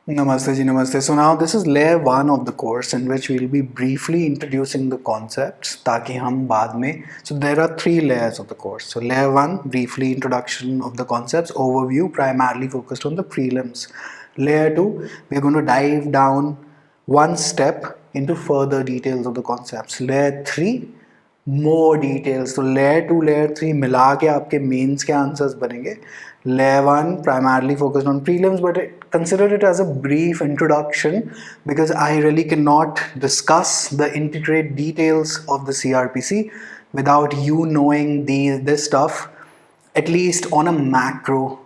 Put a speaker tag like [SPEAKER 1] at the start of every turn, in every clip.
[SPEAKER 1] Namaste ji, namaste. So now this is layer 1 of the course in which we'll be briefly introducing the concepts ताकि हम बाद में. So there are 3 layers of the course. So layer 1, briefly introduction of the concepts, overview primarily focused on the prelims. Layer 2, we're going to dive down one step into further details of the concepts. Layer 3, more details. So layer 2, layer 3 मिला के आपके mains के answers बनेंगे. Layer 1 primarily focused on prelims, but consider it as a brief introduction because I really cannot discuss the intricate details of the CRPC without you knowing this stuff at least on a macro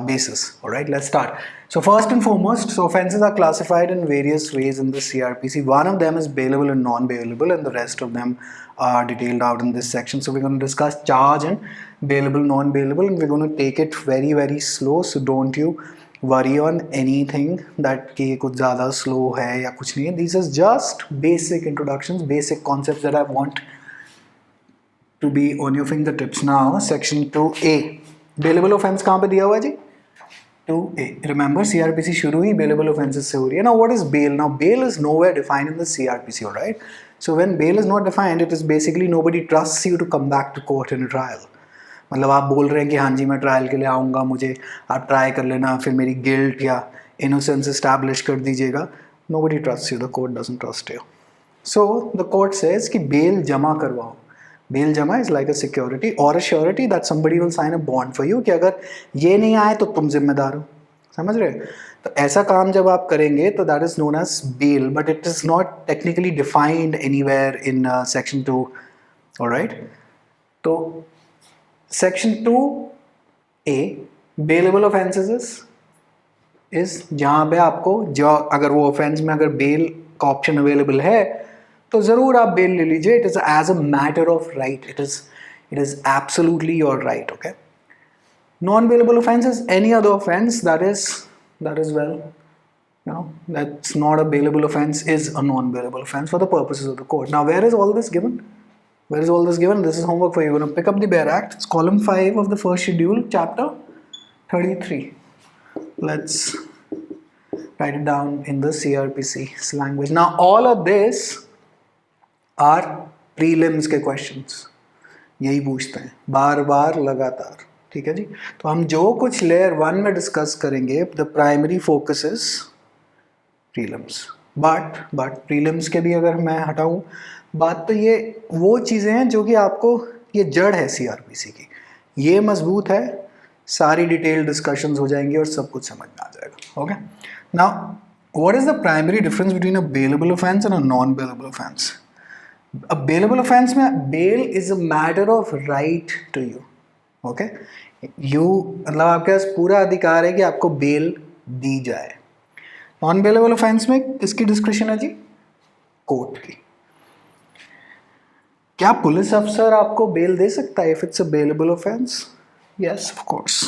[SPEAKER 1] basis. All right, let's start. So first and foremost, so offenses are classified in various ways in the CRPC. One of them is bailable and non-bailable, and the rest of them are detailed out in this section. So we're going to discuss charge and bailable, non-bailable, and we're going to take it very, very slow. So don't you worry on anything that कि कुछ ज़्यादा slow है या कुछ नहीं है. These are just basic introductions, basic concepts that I want to be on your fingertips. Now section 2A, bailable offense कहाँ पे दिया हुआ है जी? 2A. Remember CRPC शुरू ही bailable offenses से हो रही है. Now what is bail? Now bail is nowhere defined in the CRPC, alright? So when bail is not defined, it is basically nobody trusts you to come back to court in a trial. मतलब आप बोल रहे हैं कि हाँ जी मैं trial के लिए आऊँगा, मुझे आप ट्राई कर लेना, फिर मेरी गिल्ट या innocence establish कर दीजिएगा. Nobody trusts you. The court doesn't trust you. So the court says कि bail जमा करवाओ. Bail जमा is like a security or a surety that somebody will sign a bond for you कि अगर ये नहीं आए तो तुम जिम्मेदार हो. समझ रहे? तो ऐसा काम जब आप करेंगे तो that is known as bail, but it is not technically defined anywhere in section 2. Alright? तो section 2A bailable offenses is जहाँ पे आपको जो अगर वो offense में अगर bail का option available है तो ज़रूर आप bail ले लीजिए. It is as a matter of right. It is absolutely your right. Okay. Non-bailable offense is any other offense that is well, that's not a bailable offense is a non-bailable offense for the purposes of the court. Now where is all this given? Where is all this given? This is homework for you. You're going to pick up the Bare Act. It's column 5 of the first schedule, chapter 33. Let's write it down in the CRPC language. Now all of this are prelims के questions. यही पूछते हैं बार बार लगातार. ठीक है जी. तो हम जो कुछ लेयर 1 में डिस्कस करेंगे, the primary focus is prelims. But prelims के भी अगर मैं हटाऊं बात, तो ये वो चीज़ें हैं जो कि आपको, ये जड़ है सीआरपीसी की, ये मजबूत है, सारी डिटेल डिस्कशंस हो जाएंगी और सब कुछ समझ में आ जाएगा. Okay. Now what is the primary difference between a bailable offence and a non bailable offence? A bailable offense में bail is a matter of right to you. Okay? You मतलब आपके पास पूरा अधिकार है कि आपको bail दी जाए. नॉन बेलेबल ऑफेंस में किसकी डिस्क्रिप्शन है जी? कोर्ट की. क्या पुलिस अफसर आपको बेल दे सकता है if it's a bailable offense? Yes, of course.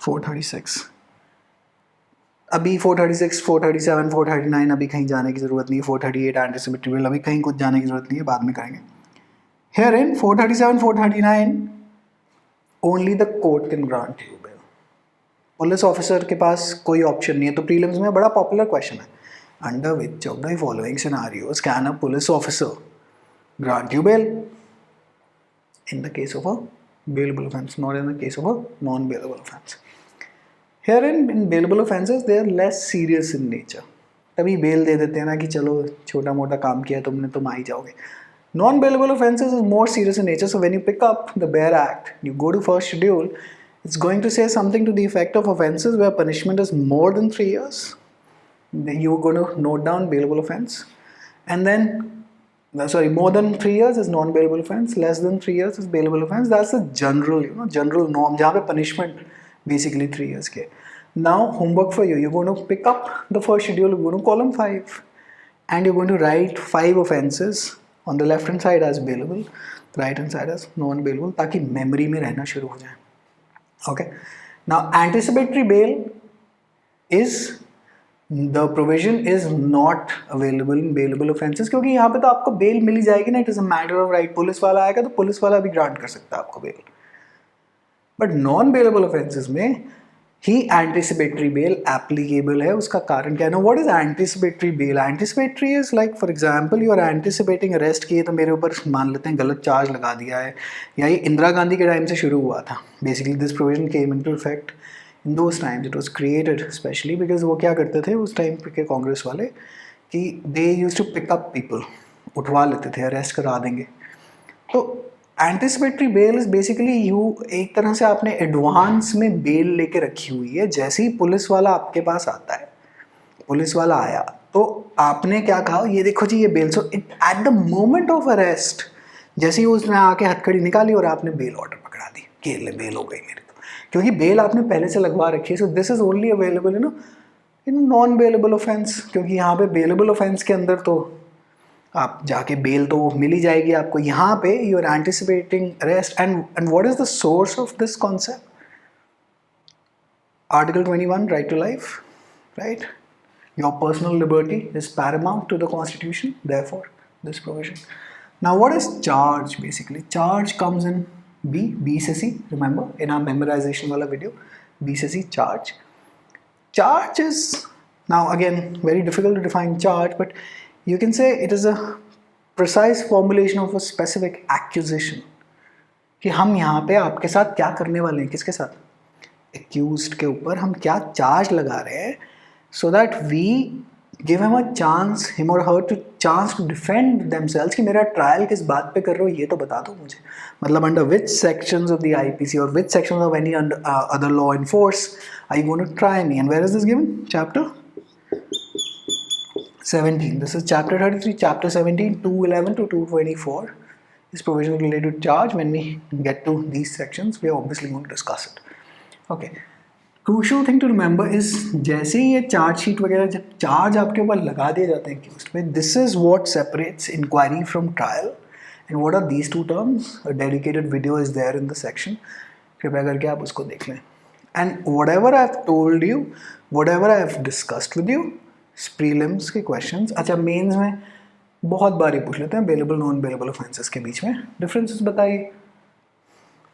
[SPEAKER 1] 436. अभी 436, 437, 439 अभी कहीं जाने की ज़रूरत नहीं है. 438 एंटीसिपेटरी बेल अभी कहीं कुछ जाने की ज़रूरत नहीं है, बाद में करेंगे. Here in 437, 439 only the court can grant you bail. Police officer के पास कोई ऑप्शन नहीं है. तो प्रीलिम्स में बड़ा पॉपुलर क्वेश्चन है, under which of the following scenarios can a police officer grant you bail? In the case of a bailable offense, not in the case of a non-bailable offense. Herein in bailable offenses they are less serious in nature. तभी bell दे देते हैं ना कि चलो छोटा मोटा काम किया तुमने, तुम आ ही जाओगे. Non-bailable offenses is more serious in nature. So when you pick up the Bare Act, you go to first schedule, it's going to say something to the effect of offenses where punishment is more than 3 years. You're going to note down bailable offense, and then more than 3 years is non-bailable offense, less than 3 years is bailable offense. That's the general, general norm जहाँ पे punishment basically 3 years के. Now homework for you. You're going to pick up the first schedule. You're going to column 5, and you're going to write 5 offenses on the left hand side as bailable, right hand side as non-bailable, ताकि memory में रहना शुरू हो जाए. Okay. Now anticipatory bail is the provision is not available in bailable offenses, क्योंकि यहाँ पे तो आपको बेल मिल ही जाएगी ना. It is a matter of right. Police वाला आएगा तो पुलिस वाला भी ग्रांट कर सकता है आपको bail. But non bailable offences में ही एंटिसिपेटरी बेल एप्लीकेबल है, उसका कारण क्या है ना, what is anticipatory bail? Anticipatory is like for example you are anticipating arrest किए तो मेरे ऊपर मान लेते हैं गलत चार्ज लगा दिया है, या ये इंदिरा गांधी के टाइम से शुरू हुआ था basically, this provision came into effect in those times, it was created specially because वो क्या करते थे उस टाइम के कांग्रेस वाले कि they used to pick up people, उठवा लेते थे, अरेस्ट करा देंगे। तो anticipatory bail is basically you, एक तरह से आपने एडवांस में बेल लेके रखी हुई है, जैसे ही पुलिस वाला आपके पास आता है, पुलिस वाला आया तो आपने क्या कहा, ये देखो जी ये bail, so it at the moment of arrest जैसे ही उसने आके हथकड़ी निकाली और आपने बेल ऑर्डर पकड़ा दी कि ले बेल हो गई मेरी, तो क्योंकि बेल आपने पहले से लगवा रखी है। So this is only available in non bailable offence, क्योंकि यहाँ पे बेलेबल ऑफेंस के अंदर तो आप जाके बेल तो मिल ही जाएगी आपको। यहाँ पे you are anticipating arrest and what is the source of this concept? Article 21 right to life, right? Your personal liberty is paramount to the constitution, therefore this provision. Now what is charge? Basically charge comes in B से C, remember in our memorization wala video, B से C charge. Charge is, now again very difficult to define charge, but you can say it is a precise formulation of a specific accusation कि हम यहाँ पे आपके साथ क्या करने वाले हैं, किसके साथ, accused के ऊपर हम क्या चार्ज लगा रहे हैं, so that we give him a chance, him or her to chance to defend themselves कि मेरा ट्रायल किस बात पे कर रहे हो ये तो बता दो मुझे, मतलब under which sections of the IPC or which sections of any other law in force are you going to try me, and where is this given? Chapter 17. This is chapter 33, chapter 17, 211 to 224 is provision related to charge. When we get to these sections we are obviously going to discuss it. Okay, crucial thing to remember is जैसे ही ये charge sheet वगैरह जब charge आपके ऊपर लगा दिए जाते हैं केस में, this is what separates inquiry from trial and what are these two terms, a dedicated video is there in the section, कृपया करके आप उसको देख लें। And whatever I have told you, whatever I have discussed with you, prelims के questions, अच्छा mains में बहुत बार ही पूछ लेते हैं बेलेबल नॉन बेलेबल ऑफेंसेस के बीच में डिफरेंसेस बताइए,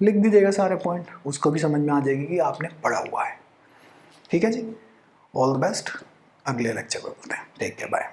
[SPEAKER 1] लिख दीजिएगा सारे पॉइंट, उसको भी समझ में आ जाएगी कि आपने पढ़ा हुआ है। ठीक है जी, ऑल द बेस्ट, अगले लेक्चर में मिलते हैं, टेक केयर, बाय।